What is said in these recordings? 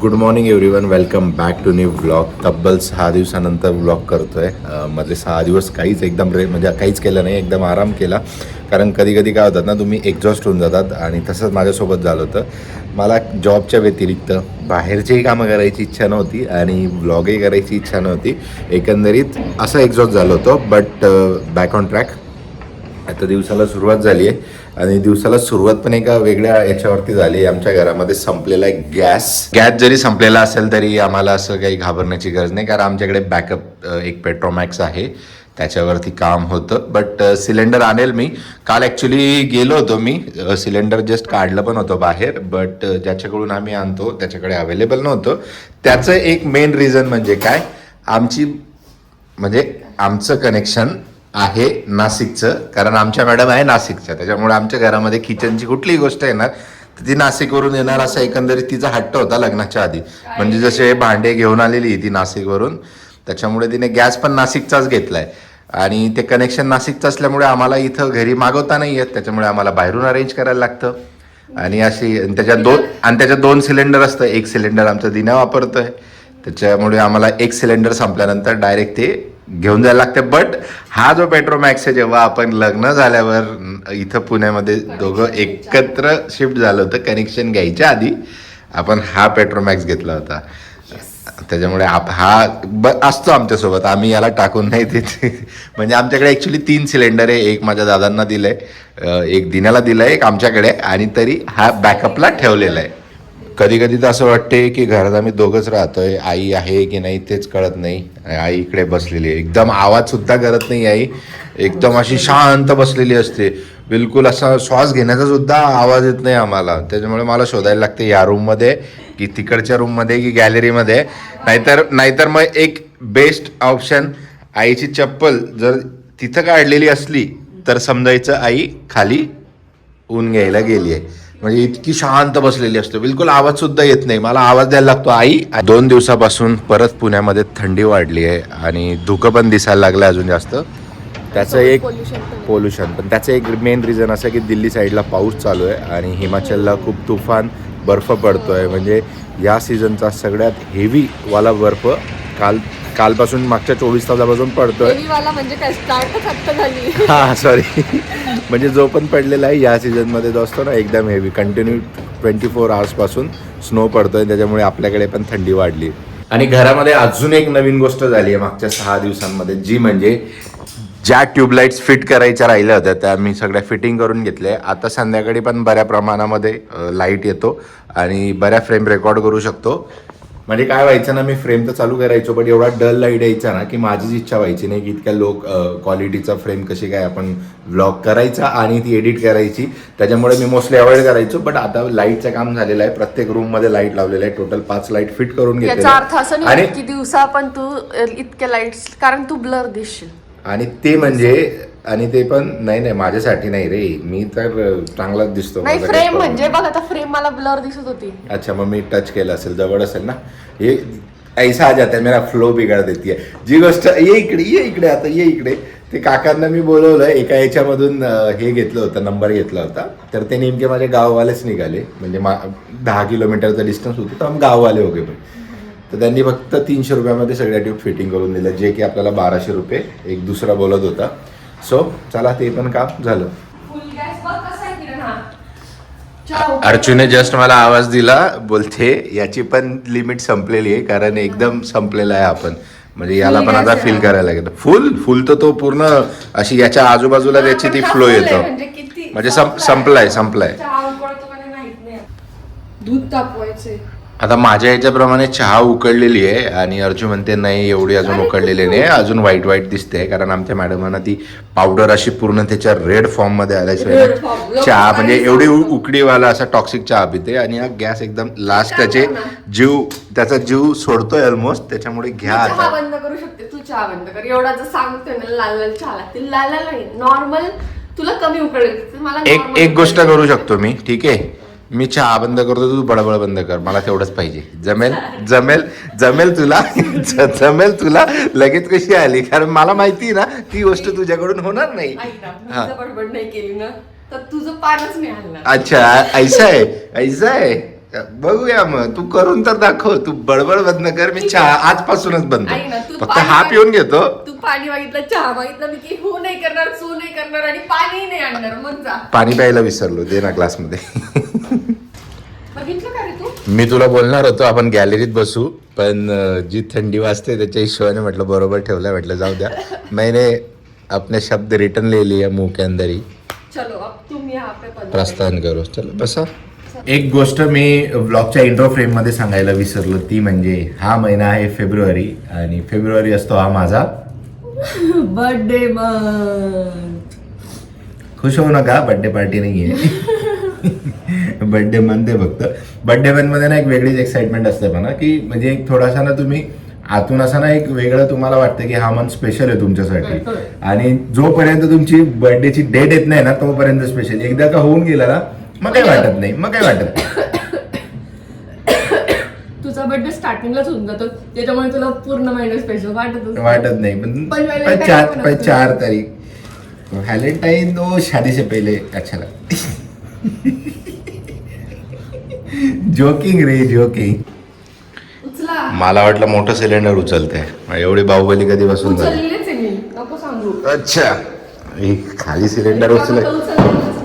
Good morning everyone, welcome back to new vlog. तब्बल 6 दिवसानंतर vlog करतोय. मधले 6 दिवस काहीच एकदम म्हणजे काहीच केलं नाही, एकदम आराम केला. कारण कधी कधी काय होतात ना, तुम्ही एक्झॉस्ट होऊन जातात आणि तसंच माझ्यासोबत झालं होतं. मला जॉबच्या व्यतिरिक्त बाहेरचीही कामं करायची इच्छा नव्हती आणि व्लॉगही करायची इच्छा नव्हती. एकंदरीत असं एक्झॉस्ट झालं होतं. But back on track. आता दिवसाला सुरुवात झाली आहे आणि दिवसाला सुरुवात पण एका वेगळ्या याच्यावरती झाली आहे. आमच्या घरामध्ये संपलेला आहे गॅस जरी संपलेला असेल तरी आम्हाला असं काही घाबरण्याची गरज नाही, कारण आमच्याकडे बॅकअप एक पेट्रोमॅक्स आहे, त्याच्यावरती काम होतं. बट सिलेंडर आणेल मी. काल ॲक्च्युली गेलो होतो मी, सिलेंडर जस्ट काढलं पण होतं बाहेर, बट ज्याच्याकडून आम्ही आणतो त्याच्याकडे अवेलेबल नव्हतं. त्याचं एक मेन रिझन म्हणजे काय, आमचं कनेक्शन आहे नाशिकचं, कारण आमच्या मॅडम आहे नाशिकच्या. त्याच्यामुळे आमच्या घरामध्ये किचनची कुठलीही गोष्ट येणार तर ती नाशिकवरून येणार, असा एकंदरीत तिचा हट्ट होता लग्नाच्या आधी. म्हणजे जसे भांडे घेऊन आलेली ती नाशिकवरून, त्याच्यामुळे तिने गॅस पण नाशिकचाच घेतलाय आणि ते कनेक्शन नाशिकचं असल्यामुळे आम्हाला इथं घरी मागवता नाही येत, त्याच्यामुळे आम्हाला बाहेरून अरेंज करायला लागतं. आणि अशी त्याच्यात दोन सिलेंडर असतं. एक सिलेंडर आमचं दिना वापरतोय, त्याच्यामुळे आम्हाला एक सिलेंडर संपल्यानंतर डायरेक्ट ते घेऊन जायला लागते. बट हा जो पेट्रोमॅक्स आहे, जेव्हा आपण लग्न झाल्यावर इथं पुण्यामध्ये दोघं एकत्र शिफ्ट झालं होतं, कनेक्शन घ्यायच्या आधी आपण हा पेट्रोमॅक्स घेतला होता. त्याच्यामुळे असतो आमच्यासोबत, आम्ही याला टाकून नाही देत. म्हणजे आमच्याकडे ॲक्च्युली 3 सिलेंडर आहे. एक माझ्या दादांना दिलंय, एक दिन्याला दिलंय, एक आमच्याकडे, आणि तरी हा बॅकअपला ठेवलेला आहे. कधी कधी तर असं वाटते की घरात आम्ही दोघंच राहतोय, आई आहे की नाही तेच कळत नाही. आई इकडे बसलेली आहे, एकदम आवाज सुद्धा करत नाही. आई एकदम अशी शांत बसलेली असते, बिलकुल असा श्वास घेण्याचा सुद्धा आवाज येत नाही आम्हाला. त्याच्यामुळे मला शोधायला लागते या रूममध्ये की तिकडच्या रूममध्ये की गॅलरीमध्ये. नाहीतर मग एक बेस्ट ऑप्शन, आईची चप्पल जर तिथं काढलेली असली तर समजायचं आई खाली ऊन घ्यायला गेली आहे. म्हणजे इतकी शांत बसलेली असते, बिलकुल आवाज सुद्धा येत नाही. मला आवाज द्यायला लागतो आई. 2 दिवसापासून परत पुण्यामध्ये थंडी वाढली आहे आणि धुकं पण दिसायला लागलं अजून जास्त. त्याचं एक पोल्युशन पण, त्याचं एक मेन रिझन असं की दिल्ली साईडला पाऊस चालू आहे आणि हिमाचलला खूप तुफान बर्फ पडतोय. म्हणजे या सीझनचा सगळ्यात हेवी वाला बर्फ कालपासून मागच्या 24 तासापासून पडतोय. हां सॉरी, म्हणजे जो पण पडलेला आहे या सीझनमध्ये जो असतो ना एकदम हेवी, कंटिन्यू 24 आवर्सपासून स्नो पडतोय, त्याच्यामुळे आपल्याकडे पण थंडी वाढली. आणि घरामध्ये अजून एक नवीन गोष्ट झाली आहे मागच्या 6 दिवसांमध्ये, जी म्हणजे ज्या ट्यूबलाईट्स फिट करायच्या राहिल्या होत्या त्या मी सगळ्या फिटिंग करून घेतल्या. आता संध्याकाळी पण बऱ्या प्रमाणामध्ये लाईट येतो आणि बऱ्या फ्रेम रेकॉर्ड करू शकतो. म्हणजे काय व्हायचं ना, मी फ्रेम तर चालू करायचो, बट एवढा डल लाईट यायचा ना की माझीच इच्छा व्हायची नाही की इतक्या लो क्वालिटीचा फ्रेम कशी काय आपण व्लॉग करायचा आणि ती एडिट करायची. त्याच्यामुळे मी मोस्टली अवॉइड करायचो. बट आता लाईटचं काम झालेलं आहे, प्रत्येक रूममध्ये लाईट लावलेलं आहे. टोटल 5 लाईट फिट करून घेतलेले. याचा अर्थ असं नाही की दिवसा पण तू इतक्या लाईट्स, कारण तू ब्लर दिसशील. आणि ते म्हणजे आणि ते पण नाही माझ्यासाठी नाही रे, मी तर चांगलाच दिसतो. नाही फ्रेम म्हणजे बघ, आता फ्रेम मला ब्लर दिसत होती. अच्छा, मग मी टच केलं असेल, जवळ असेल ना. हे ऐसा आ जाता है, मेरा फ्लो बिघड देते. जी गोष्ट ये इकडे आता ये इकडे. ते काकांना मी बोलवलं, एका याच्यामधून हे घेतलं होतं, नंबर घेतला होता. तर ते नेमके माझे गाववालेच निघाले. म्हणजे 10 किलोमीटरचा डिस्टन्स होतं, तर गाववाले होते. पण तर त्यांनी फक्त 300 रुपयामध्ये सगळ्या ट्यूब फिटिंग करून दिलं, जे की आपल्याला 1200 रुपये एक दुसरा बोलत होता. सो चला, ते पण काम झालं. अर्जुने जस्ट मला आवाज दिला, बोलते याची पण लिमिट संपलेली आहे, कारण एकदम संपलेला आहे आपण. म्हणजे याला पण आता फील करायला लागेल. फुल तर तो पूर्ण अशी याच्या आजूबाजूला त्याची ती फ्लो येतो. म्हणजे संपलाय. दूध तापवायचे. आता माझ्या याच्याप्रमाणे चहा उकळलेली आहे आणि अर्जुन म्हणते नाही एवढी अजून उकळलेली नाही, अजून व्हाईट दिसते, कारण आमच्या मॅडमांना ती पावडर अशी पूर्ण त्याच्या रेड फॉर्म मध्ये आल्याशिवाय चहा, म्हणजे एवढी उकडीवाला असा टॉक्सिक चहा पिते. आणि हा गॅस एकदम लास्ट त्याचा जीव सोडतोय ऑलमोस्ट. त्याच्यामुळे घ्या आता. बंद करू शकते तू, चहा बंद कर. एवढा जर सांगतोय ना, लाल चहा लागते, लाल नाही नॉर्मल, तुला कमी उकळेल. मला एक गोष्ट करू शकतो मी, ठीक आहे, मी चहा बंद करतो, तू बडबड बंद कर, मला तेवढंच पाहिजे. जमेल तुला लगेच कशी आली, कारण मला माहिती ना ती गोष्ट तुझ्याकडून होणार नाही. बडबड नाही केली ना तर तुझं पारच नाही हलणार. अच्छा, ऐसा आहे. बघूया मग, तू करून तर दाखव. तू बडबड बंद कर, मी चहा आजपासूनच बंद. ऐक ना, तू फक्त पाणी हा पिऊन घेतो. तू पाणी मागितलं, चहा मागितलं, मी की हो नाही करणार, सू नाही करणार आणि पाणी नाही आणणार. मग जा. पाणी प्यायला विसरलो, दे ना ग्लासमध्ये. बघितलं का रे तू? मी तुला बोलणार होतो आपण गॅलरीत बसू, पण जी थंडी वाजते त्याच्या हिशोबाने म्हटलं बरोबर ठेवलं, म्हटलं जाऊ द्या. मैंने अपने शब्द रिटर्न ले लिया मुंह के अंदर ही. चलो अब तुम यहाँ पे प्रस्थान करो. चलो बसा. एक गोष्ट मी व्लॉगच्या इंट्रो फ्रेम मध्ये सांगायला विसरलो, ती म्हणजे हा महिना आहे फेब्रुवारी आणि फेब्रुवारी असतो हा माझा बर्थडे मंथ. खुश होऊ नका, बर्थडे पार्टी नाहीये. बर्थडे मंथ आहे फक्त. बर्थडे मंथ मध्ये ना एक वेगळीच एक्साइटमेंट असते म्हणा, की म्हणजे एक थोडासा ना तुम्ही आतून असं ना एक वेगळं तुम्हाला वाटतं की हा मंथ स्पेशल आहे तुमच्यासाठी. आणि जोपर्यंत तुमची बर्थडेची डेट येत नाही ना तोपर्यंत स्पेशल. एकदा का होऊन गेला ना मग काही वाटत नाही, मग काय वाटत नाही. तुझा बर्थडे स्टार्टिंगलाच होऊन जातो, त्याच्यामुळे तुला पूर्ण महिना स्पेशल वाटत नाही. पण 4 तारीख व्हॅलेंटाईन ओ शादी से पहले अच्छा लगा. जोकिंग रे जोकिंग. मला वाटलं मोठं सिलेंडर उचलतंय, एवढी बाहुबली कधी बसून झाली. नको सांगू. अच्छा, हे खाली सिलेंडर उचल.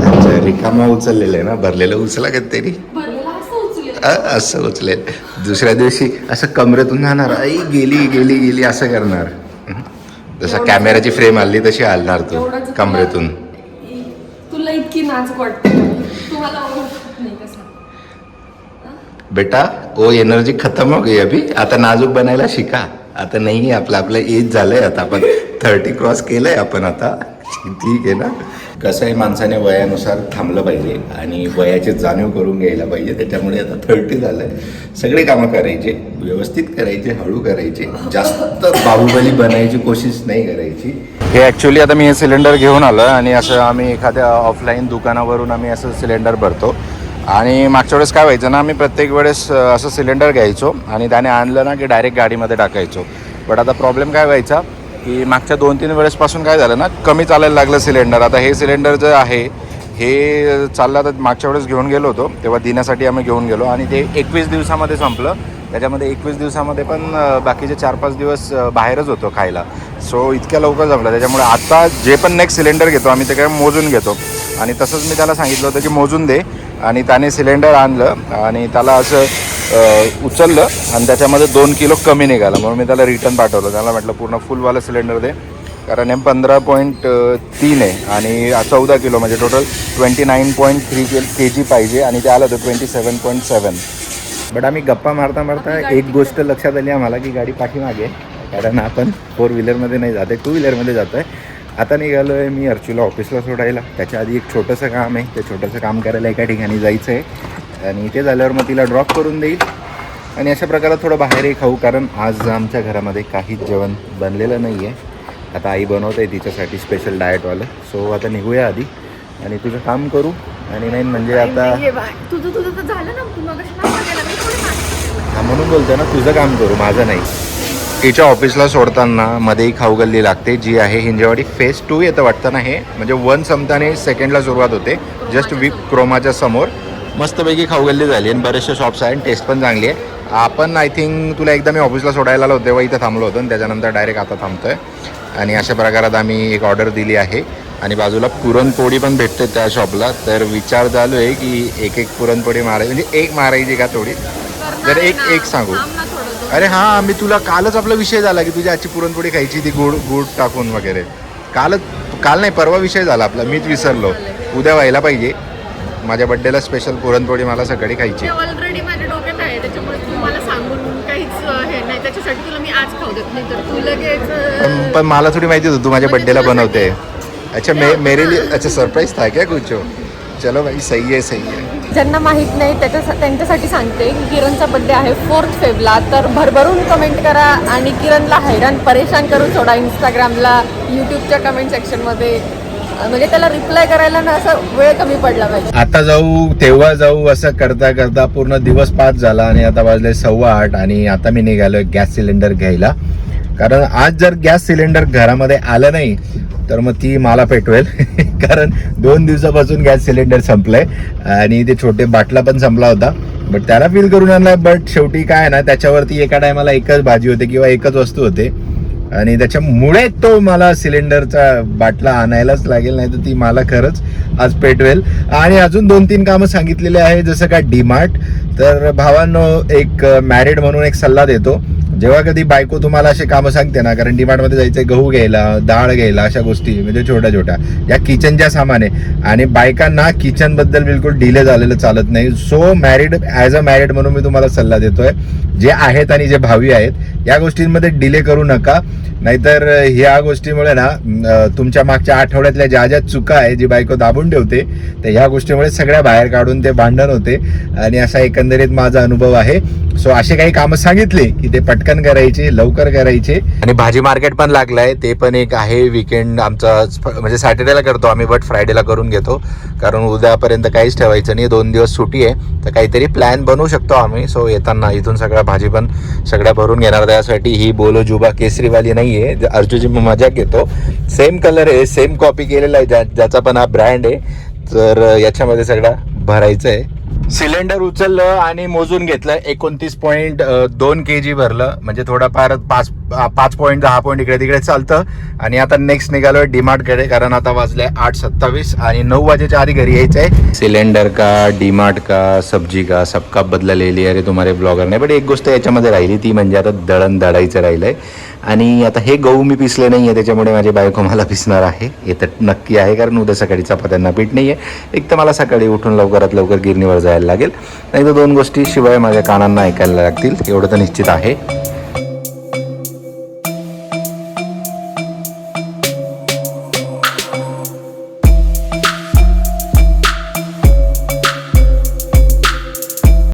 अच्छा, रिकामा उचललेलं आहे ना, भरलेलं उचला कधीतरी. असं उचलेल. दुसऱ्या दिवशी असं कमरेतून जाणार, आई गेली गेली गेली असं करणार. जसं कॅमेराची फ्रेम आली तशी हलणार तू कमरेतून. तुला इतकी नाजूक वाटते तुम्हाला नाही कसं. बेटा वो एनर्जी खत्म हो गई अभी, आता नाजूक बनायला शिका. आता नाही आपलं एज झालंय, आता आपण 30 क्रॉस केलंय आपण आता. ठीक आहे ना. कसं आहे, माणसाने वयानुसार थांबलं पाहिजे आणि वयाची जाणीव करून घ्यायला पाहिजे. त्याच्यामुळे आता 30 झालंय, सगळे कामं करायचे, व्यवस्थित करायचे, हळू करायचे, जास्त बाहुबली बनायची कोशिश नाही करायची. हे ॲक्च्युली आता मी हे सिलेंडर घेऊन आलो आणि असं आम्ही एखाद्या ऑफलाईन दुकानावरून आम्ही असं सिलेंडर भरतो. आणि मागच्या वेळेस काय व्हायचं ना, आम्ही प्रत्येक वेळेस असं सिलेंडर घ्यायचो आणि त्याने आणलं ना की डायरेक्ट गाडीमध्ये टाकायचो. बट आता प्रॉब्लेम काय व्हायचा की मागच्या 2-3 वेळेसपासून काय झालं ना, कमी चालायला लागलं सिलेंडर. आता हे सिलेंडर जे आहे हे चाललं, तर मागच्या वेळेस घेऊन गेलो होतो तेव्हा देण्यासाठी आम्ही घेऊन गेलो आणि ते 21 दिवसामध्ये संपलं. त्याच्यामध्ये 21 दिवसामध्ये पण बाकीचे 4-5 दिवस बाहेरच होतो खायला. सो इतक्या लवकर जमलं. त्याच्यामुळे आता जे पण नेक्स्ट सिलेंडर घेतो आम्ही ते काय मोजून घेतो. आणि तसंच मी त्याला सांगितलं होतं की मोजून दे, आणि त्याने सिलेंडर आणलं आणि त्याला असं उचललं आणि त्याच्यामध्ये 2 किलो कमी निघाला. म्हणून मी त्याला रिटर्न पाठवलं. त्याला म्हटलं पूर्ण फुलवालं सिलेंडर दे, कारण हे 15.3 आहे आणि 14 किलो म्हणजे टोटल 29.3 kg पाहिजे आणि ते आलं होतं 27.7. बट आम्ही गप्पा मारता मारता एक गोष्ट लक्षात आली आम्हाला की गाडी पाठीमागे आहे, कारण आपण 4 व्हीलरमध्ये नाही जात आहे, 2 व्हीलरमध्ये जातो आहे. आता निघालो आहे मी अर्चूला ऑफिसला सोडायला. त्याच्या आधी एक छोटंसं काम आहे, ते छोटंसं काम करायला एका ठिकाणी जायचं आहे आणि ते झाल्यावर मग तिला ड्रॉप करून देईल आणि अशा प्रकारात थोडं बाहेरही खाऊ, कारण आज आमच्या घरामध्ये काहीच जेवण बनलेलं नाही आहे. आता आई बनवत आहे तिच्यासाठी स्पेशल डाएटवालं. सो आता निघूया आधी आणि तुझं काम करू. आणि नाही म्हणजे आता तुझं तर झालं ना, तू मगाशी नाश्ता केला, मी थोडी नाश्ता केला. हा म्हणून बोलतो ना, तुझं काम करू, माझं नाही. तिच्या ऑफिसला सोडताना मध्येही खाऊ गल्ली लागते, जी आहे हिंजेवाडी फेज 2 येतं वाटतं ना हे, म्हणजे 1 संपताने 2ला सुरुवात होते, जस्ट क्रोमाच्या समोर. मस्तपैकी खाऊ गल्ली झाली आणि बरेचसे शॉप्स आहे आणि टेस्ट पण चांगली आहे. आपण आय थिंक तुला एकदा मी ऑफिसला सोडायला आलो तेव्हा इथं थांबलो होतो आणि त्याच्यानंतर डायरेक्ट आता थांबतो आहे. आणि अशा प्रकारात आम्ही एक ऑर्डर दिली आहे आणि बाजूला पुरणपोळी पण भेटते त्या शॉपला. तर विचार चालू आहे की एक पुरणपोळी मारायची, म्हणजे एक मारायची का थोडी, जर एक सांगू. अरे हां, मी तुला कालच आपला विषय झाला की तुझ्या आजची पुरणपोळी खायची, ती गुड टाकून वगैरे. काल नाही, परवा विषय झाला आपला, मीच विसरलो. उद्या व्हायला पाहिजे. माझ्या बड्डेला स्पेशल पुरणपोळी मला सकाळी खायची. ऑलरेडी माझ्या डोक्यात आहे, त्याच्यामुळे तू मला सांगून काहीच हे नाही, त्याच्यासाठी तुला मी आज खाऊ देत नाही, तर तू लगेच. पण मला थोडी माहिती होतं तू माझ्या बड्डेला बनवते. अच्छा मेरे लिए अच्छा सरप्राईज था क्या कुछ? चलो भाई, सही आहे. ज्यांना माहीत नाही त्यांच्यासाठी सांगते की किरणचा बड्डे आहे 4 फेब्रुवारीला. तर भरभरून कमेंट करा आणि किरणला हैराण परेशान करून सोडा इंस्टाग्रामला, यूट्यूबच्या कमेंट सेक्शनमध्ये. म्हणजे त्याला रिप्लाय करायला ना असं वेळ कमी पडला पाहिजे. आता जाऊ तेव्हा जाऊ असं करता करता पूर्ण दिवस 5 झाला आणि आता वाजले 8:15 आणि आता मी निघालोय गॅस सिलेंडर घ्यायला. कारण आज जर गॅस सिलेंडर घरामध्ये आलं नाही तर मग ती मला पेटवेल. कारण 2 दिवसापासून गॅस सिलेंडर संपलंय आणि ते छोटे बाटला पण संपला होता. बट त्याला फील करून आणलं. बट शेवटी काय ना, त्याच्यावरती एका टायमाला एकच भाजी होते किंवा एकच वस्तू होते आणि त्याच्यामुळे तो मला सिलेंडरचा बाटला आणायलाच लागेल, नाही तर ती मला खरंच आज पेटवेल. आणि अजून 2-3 कामं सांगितलेले आहे, जसं का डीमार्ट. तर भावांनो, एक मॅरिड म्हणून एक सल्ला देतो, जेव्हा कधी बायको तुम्हाला असे कामं सांगते ना, कारण डीमार्टमध्ये जायचंय गहू घ्यायला, डाळ घ्यायला, अशा गोष्टी म्हणजे छोट्या छोट्या या किचनच्या सामान आहे आणि बायकांना किचन बद्दल बिलकुल डिले झालेलं चालत नाही. So married, as a married म्हणून मी तुम्हाला सल्ला देतोय, जे आहेत आणि जे भावी आहेत या गोष्टींमध्ये डिले करू नका. नाहीतर ह्या गोष्टीमुळे ना तुमच्या मागच्या आठवड्यातल्या ज्या ज्या चुका आहे, जी बायको दाबून ठेवते, तर ह्या गोष्टीमुळे सगळ्या बाहेर काढून ते भांडण होते. आणि असा एकंदरीत माझा अनुभव आहे. सो असे काही कामं सांगितले की ते पटकन करायचे, लवकर करायचे. आणि भाजी मार्केट पण लागलाय, ते पण एक आहे. विकेंड आमचा म्हणजे सॅटर्डेला करतो आम्ही, बट फ्रायडेला करून घेतो, कारण उद्यापर्यंत काहीच ठेवायचं नाही, 2 दिवस सुट्टी आहे. तर काहीतरी प्लॅन बनवू शकतो आम्ही. सो येताना इथून सगळ्या भाजी पण सगळ्या भरून घेणार. त्यासाठी ही बोलो जुबा केसरीवाली नाही आहे, अर्जुजी मजा घेतो. सेम कलर आहे, सेम कॉपी केलेला आहे, ज्याचा पण हा ब्रँड आहे. तर याच्यामध्ये सगळं भरायचं आहे. सिलेंडर उचललं आणि मोजून घेतलं, 29.2 kg भरलं, म्हणजे थोडाफार 5 पॉईंट 10 पॉईंट इकडे तिकडे चालतं. आणि आता नेक्स्ट निघालोय डीमार्टकडे, कारण आता वाजले 8:27 आणि 9 वाजेच्या आधी घरी यायचं आहे. सिलेंडर का, डीमार्ट का, सब्जी का, सबका बदला ले लिया रे तुम्हारे ब्लॉगर नाही. बट एक गोष्ट याच्यामध्ये राहिली, ती म्हणजे आता दळण दळायचं राहिलंय. आणि आता हे गहू मी पिसले नाही आहे, त्याच्यामुळे माझी बायको मला पिसणार आहे. हे तर नक्की आहे, कारण उद्या सकाळी चपात्यांना पीठ नाही आहे. एक तर मला सकाळी उठून लवकरात लवकर गिरणीवर जायला लागेल, नाही तर 2 गोष्टी शिवाय माझ्या कानांना ऐकायला लागतील, एवढं तर निश्चित आहे.